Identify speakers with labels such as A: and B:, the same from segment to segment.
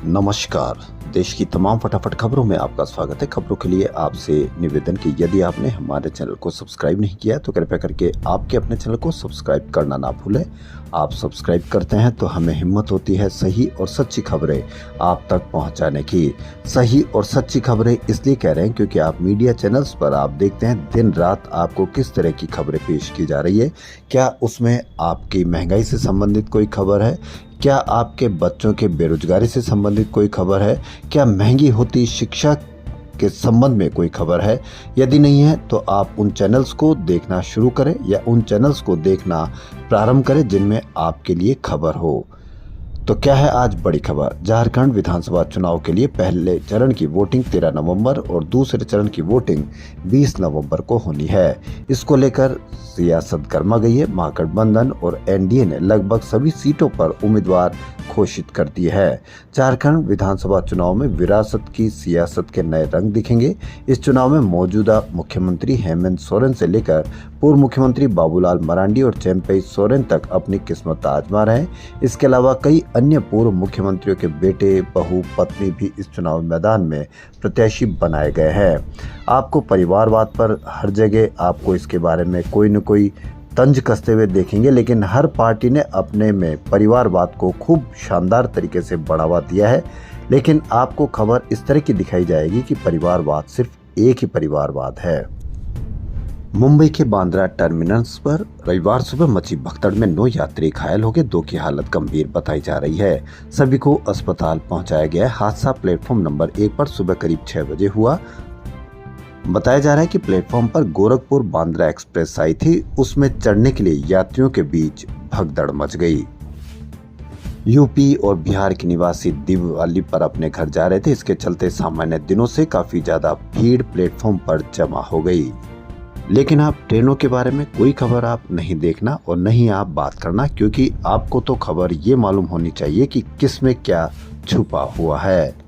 A: नमस्कार। देश की तमाम फटाफट खबरों में आपका स्वागत है। खबरों के लिए आपसे निवेदन कि यदि आपने हमारे चैनल को सब्सक्राइब नहीं किया तो कृपया करके आपके अपने चैनल को सब्सक्राइब करना ना भूलें। आप सब्सक्राइब करते हैं तो हमें हिम्मत होती है सही और सच्ची खबरें आप तक पहुंचाने की। सही और सच्ची खबरें इसलिए कह रहे हैं क्योंकि आप मीडिया चैनल्स पर आप देखते हैं दिन रात आपको किस तरह की खबरें पेश की जा रही है। क्या उसमें आपकी महंगाई से संबंधित कोई खबर है? क्या आपके बच्चों के बेरोजगारी से संबंधित कोई खबर है? क्या महंगी होती शिक्षा के संबंध में कोई खबर है? यदि नहीं है तो आप उन चैनल्स को देखना शुरू करें या उन चैनल्स को देखना प्रारंभ करें जिनमें आपके लिए खबर हो। तो क्या है आज बड़ी खबर? झारखंड विधानसभा चुनाव के लिए पहले चरण की वोटिंग 13 नवंबर और दूसरे चरण की वोटिंग 20 नवंबर को होनी है। इसको लेकर सियासत गर्मा गई है। महागठबंधन और एनडीए ने लगभग सभी सीटों पर उम्मीदवार घोषित कर दिए हैं। झारखंड विधानसभा चुनाव में विरासत की सियासत के नए रंग दिखेंगे। इस चुनाव में मौजूदा मुख्यमंत्री हेमंत सोरेन से लेकर पूर्व मुख्यमंत्री बाबूलाल मरांडी और चंपई सोरेन तक अपनी किस्मत आजमा रहे हैं। इसके अलावा कई अन्य पूर्व मुख्यमंत्रियों के बेटे, बहू, पत्नी भी इस चुनाव मैदान में प्रत्याशी बनाए गए हैं। आपको परिवारवाद पर हर जगह आपको इसके बारे में कोई न कोई तंज कसते हुए देखेंगे, लेकिन हर पार्टी ने अपने में परिवारवाद को खूब शानदार तरीके से बढ़ावा दिया है। लेकिन आपको खबर इस तरह की दिखाई जाएगी कि परिवारवाद सिर्फ एक ही परिवारवाद है। मुंबई के बांद्रा टर्मिनस पर रविवार सुबह मची भगदड़ में 9 यात्री घायल हो गए। 2 की हालत गंभीर बताई जा रही है। सभी को अस्पताल पहुंचाया गया है। हादसा प्लेटफॉर्म नंबर 1 पर सुबह करीब 6 बजे हुआ। बताया जा रहा है कि प्लेटफॉर्म पर गोरखपुर बांद्रा एक्सप्रेस आई थी। उसमें चढ़ने के लिए यात्रियों के बीच भगदड़ मच गई। यूपी और बिहार के निवासी दिवाली पर अपने घर जा रहे थे। इसके चलते सामान्य दिनों से काफी ज्यादा भीड़ प्लेटफॉर्म पर जमा हो गई। लेकिन आप ट्रेनों के बारे में कोई खबर आप नहीं देखना और नहीं आप बात करना, क्योंकि आपको तो खबर ये मालूम होनी चाहिए कि किस में क्या छुपा हुआ है।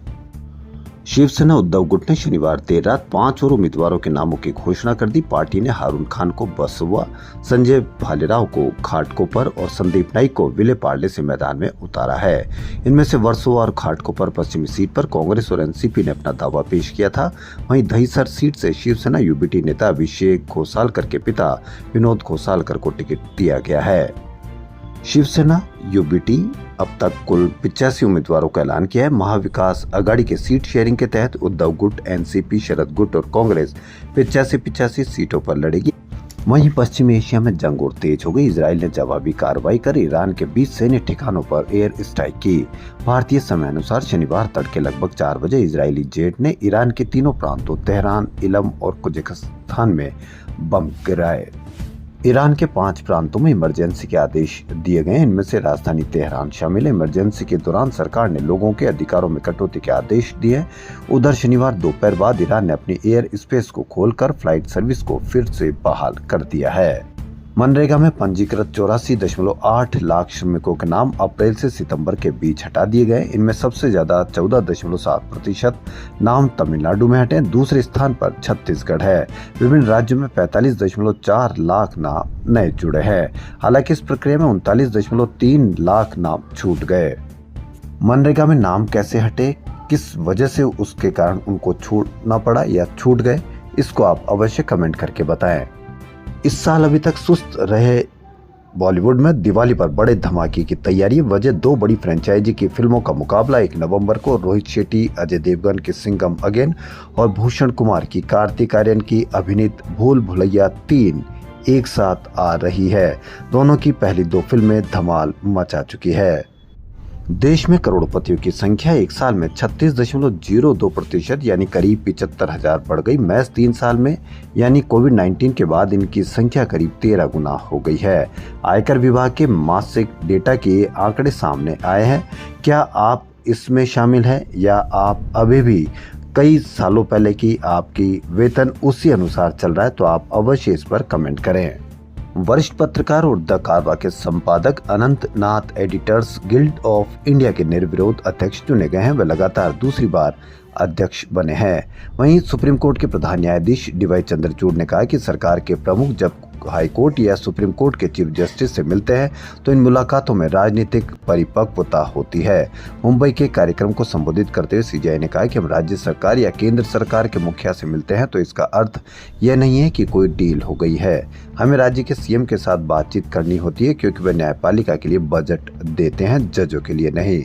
A: शिवसेना उद्धव गुट ने शनिवार देर रात 5 और उम्मीदवारों के नामों की घोषणा कर दी। पार्टी ने हारून खान को बसुआ, संजय भालेराव को घाटकोपर और संदीप नाइक को विले पार्ले से मैदान में उतारा है। इनमें से वर्सोवा और घाटकोपर पश्चिमी सीट पर कांग्रेस और एनसीपी ने अपना दावा पेश किया था। वहीं दहीसर सीट से शिवसेना यूबीटी नेता अभिषेक घोसालकर के पिता विनोद घोसालकर को टिकट दिया गया है। शिवसेना यूबीटी अब तक कुल 85 उम्मीदवारों का ऐलान किया है। महाविकास आघाड़ी के सीट शेयरिंग के तहत उद्धव गुट, एनसीपी, शरद गुट और कांग्रेस 85 सीटों पर लड़ेगी। वहीं पश्चिमी एशिया में जंग और तेज हो गई। इजराइल ने जवाबी कार्रवाई कर ईरान के 20 सैन्य ठिकानों पर एयर स्ट्राइक की। भारतीय समय अनुसार शनिवार तड़के लगभग 4 बजे इजरायली जेट ने ईरान के तीनों प्रांतों तेहरान, इलम और कुजाकिस्तान में बम गिराए। ईरान के 5 प्रांतों में इमरजेंसी के आदेश दिए गए। इनमें से राजधानी तेहरान शामिल है। इमरजेंसी के दौरान सरकार ने लोगों के अधिकारों में कटौती के आदेश दिए। उधर शनिवार दोपहर बाद ईरान ने अपनी एयर स्पेस को खोलकर फ्लाइट सर्विस को फिर से बहाल कर दिया है। मनरेगा में पंजीकृत 84.8 लाख श्रमिकों के नाम अप्रैल से सितंबर के बीच हटा दिए गए। इनमें सबसे ज्यादा 14.7% नाम तमिलनाडु में हटे। दूसरे स्थान पर छत्तीसगढ़ है। विभिन्न राज्यों में 45.4 लाख नाम नए जुड़े हैं। हालांकि इस प्रक्रिया में 39.3 लाख नाम छूट गए। मनरेगा में नाम कैसे हटे, किस वजह से उसके कारण उनको छोड़ना पड़ा या छूट गए, इसको आप अवश्य कमेंट करके बताएं। इस साल अभी तक सुस्त रहे बॉलीवुड में दिवाली पर बड़े धमाके की तैयारी। वजह 2 बड़ी फ्रेंचाइजी की फिल्मों का मुकाबला 1 नवंबर को रोहित शेट्टी, अजय देवगन की सिंघम अगेन और भूषण कुमार की कार्तिक आर्यन की अभिनीत भूल भुलैया 3 एक साथ आ रही है। दोनों की पहली 2 फिल्में धमाल मचा चुकी है। देश में करोड़पतियों की संख्या एक साल में 36.02% यानी करीब 75,000 बढ़ गई। महज 3 साल में यानी कोविड-19 के बाद इनकी संख्या करीब 13 गुना हो गई है। आयकर विभाग के मासिक डेटा के आंकड़े सामने आए हैं। क्या आप इसमें शामिल हैं या आप अभी भी कई सालों पहले की आपकी वेतन उसी अनुसार चल रहा है? तो आप अवश्य इस पर कमेंट करें। वरिष्ठ पत्रकार और द कारवा के संपादक अनंत नाथ एडिटर्स गिल्ड ऑफ इंडिया के निर्विरोध अध्यक्ष चुने गए हैं। वे लगातार दूसरी बार अध्यक्ष बने हैं। वहीं सुप्रीम कोर्ट के प्रधान न्यायाधीश डीवाई चंद्रचूड़ ने कहा कि सरकार के प्रमुख जब हाई कोर्ट या सुप्रीम कोर्ट के चीफ जस्टिस से मिलते हैं तो इन मुलाकातों में राजनीतिक परिपक्वता होती है। मुंबई के कार्यक्रम को संबोधित करते हुए सीजेआई ने कहा कि हम राज्य सरकार या केंद्र सरकार के मुखिया से मिलते हैं तो इसका अर्थ यह नहीं है कि कोई डील हो गई है। हमें राज्य के सीएम के साथ बातचीत करनी होती है क्योंकि वे न्यायपालिका के लिए बजट देते हैं, जजों के लिए नहीं।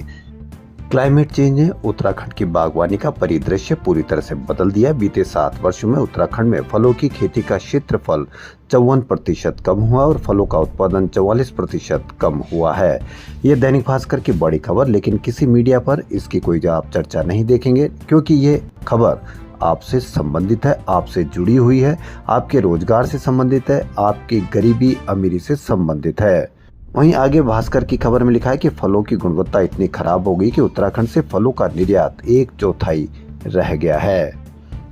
A: क्लाइमेट चेंज ने उत्तराखंड की बागवानी का परिदृश्य पूरी तरह से बदल दिया। बीते 7 वर्षों में उत्तराखंड में फलों की खेती का क्षेत्रफल 54% कम हुआ और फलों का उत्पादन 44% कम हुआ है। ये दैनिक भास्कर की बड़ी खबर, लेकिन किसी मीडिया पर इसकी कोई आप चर्चा नहीं देखेंगे क्योंकि ये खबर आपसे संबंधित है, आपसे जुड़ी हुई है, आपके रोजगार से संबंधित है, आपकी गरीबी अमीरी से संबंधित है। वहीं आगे भास्कर की खबर में लिखा है कि फलों की गुणवत्ता इतनी खराब हो गई कि उत्तराखंड से फलों का निर्यात 1/4 रह गया है।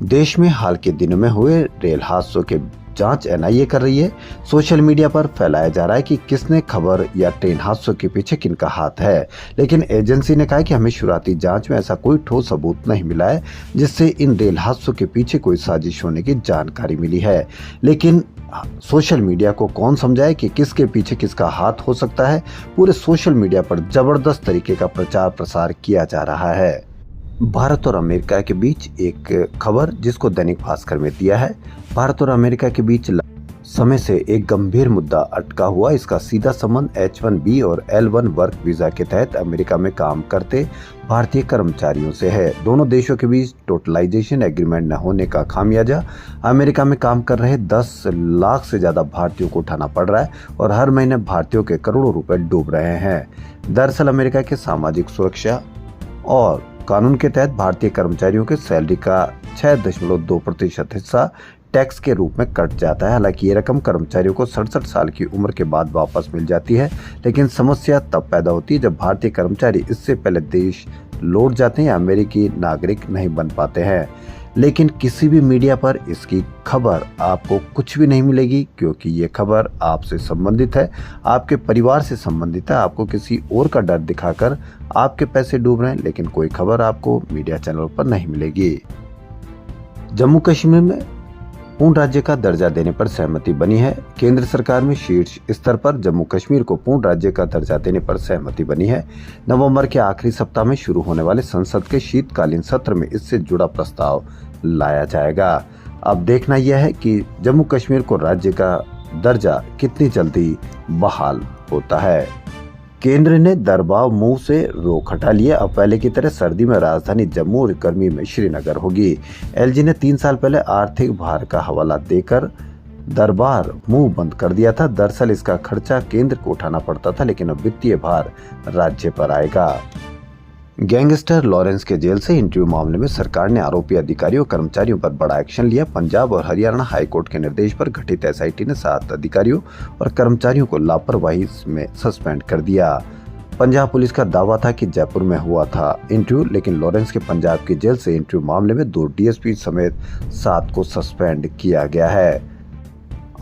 A: देश में हाल के दिनों में हुए रेल हादसों के जांच एनआईए कर रही है। सोशल मीडिया पर फैलाया जा रहा है कि किसने खबर या ट्रेन हादसों के पीछे किनका हाथ है, लेकिन एजेंसी ने कहा कि हमें शुरुआती जांच में ऐसा कोई ठोस सबूत नहीं मिला है जिससे इन रेल हादसों के पीछे कोई साजिश होने की जानकारी मिली है। लेकिन सोशल मीडिया को कौन समझाए कि किसके पीछे किसका हाथ हो सकता है। पूरे सोशल मीडिया पर जबरदस्त तरीके का प्रचार प्रसार किया जा रहा है। भारत और अमेरिका के बीच एक खबर जिसको दैनिक भास्कर में दिया है। भारत और अमेरिका के बीच समय से एक गंभीर मुद्दा अटका हुआ। इसका सीधा संबंध H1B और L1 वर्क वीजा के तहत अमेरिका में काम करते भारतीय कर्मचारियों से है। दोनों देशों के बीच टोटलाइजेशन एग्रीमेंट न होने का खामियाजा अमेरिका में काम कर रहे 10 लाख से ज्यादा भारतीयों को उठाना पड़ रहा है और हर महीने भारतीयों के करोड़ों रुपए डूब रहे हैं। दरअसल अमेरिका के सामाजिक सुरक्षा और कानून के तहत भारतीय कर्मचारियों के सैलरी का 6.2% हिस्सा टैक्स के रूप में कट जाता है। हालांकि ये रकम कर्मचारियों को 67 साल की उम्र के बाद वापस मिल जाती है, लेकिन समस्या तब पैदा होती है जब भारतीय कर्मचारी इससे पहले देश लौट जाते हैं या अमेरिकी नागरिक नहीं बन पाते हैं। लेकिन किसी भी मीडिया पर इसकी खबर आपको कुछ भी नहीं मिलेगी क्योंकि ये खबर आपसे संबंधित है, आपके परिवार से संबंधित है। आपको किसी और का डर दिखाकर आपके पैसे डूब रहे हैं, लेकिन कोई खबर आपको मीडिया चैनल पर नहीं मिलेगी। जम्मू कश्मीर में पूर्ण राज्य का दर्जा देने पर सहमति बनी है। केंद्र सरकार में शीर्ष स्तर पर जम्मू कश्मीर को पूर्ण राज्य का दर्जा देने पर सहमति बनी है। नवंबर के आखिरी सप्ताह में शुरू होने वाले संसद के शीतकालीन सत्र में इससे जुड़ा प्रस्ताव लाया जाएगा। अब देखना यह है कि जम्मू कश्मीर को राज्य का दर्जा कितनी जल्दी बहाल होता है। केंद्र ने दरबाव मुंह से रोक हटा लिया। अब पहले की तरह सर्दी में राजधानी जम्मू और गर्मी में श्रीनगर होगी। एलजी ने 3 साल पहले आर्थिक भार का हवाला देकर दरबार मुंह बंद कर दिया था। दरअसल इसका खर्चा केंद्र को उठाना पड़ता था, लेकिन अब वित्तीय भार राज्य पर आएगा। गैंगस्टर लॉरेंस के जेल से इंटरव्यू मामले में सरकार ने आरोपी अधिकारियों और कर्मचारियों पर बड़ा एक्शन लिया। पंजाब और हरियाणा हाईकोर्ट के निर्देश पर गठित एसआईटी ने 7 अधिकारियों और कर्मचारियों को लापरवाही में सस्पेंड कर दिया। पंजाब पुलिस का दावा था कि जयपुर में हुआ था इंटरव्यू, लेकिन लॉरेंस के पंजाब की जेल से इंटरव्यू मामले में 2 डीएसपी समेत 7 को सस्पेंड किया गया है।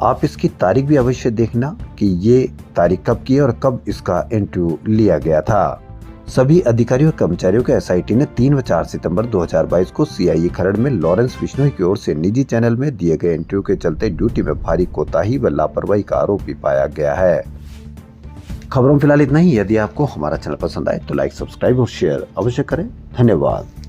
A: आप इसकी तारीख भी अवश्य देखना कि ये तारीख कब की है और कब इसका इंटरव्यू लिया गया था। सभी अधिकारियों और कर्मचारियों को एसआईटी ने 3 व 4 सितंबर 2022 को सीआईए खरड़ में लॉरेंस बिश्नोई की ओर से निजी चैनल में दिए गए इंटरव्यू के चलते ड्यूटी में भारी कोताही व लापरवाही का आरोप भी पाया गया है। खबरों में फिलहाल इतना ही। यदि आपको हमारा चैनल पसंद आए तो लाइक, सब्सक्राइब और शेयर अवश्य करें। धन्यवाद।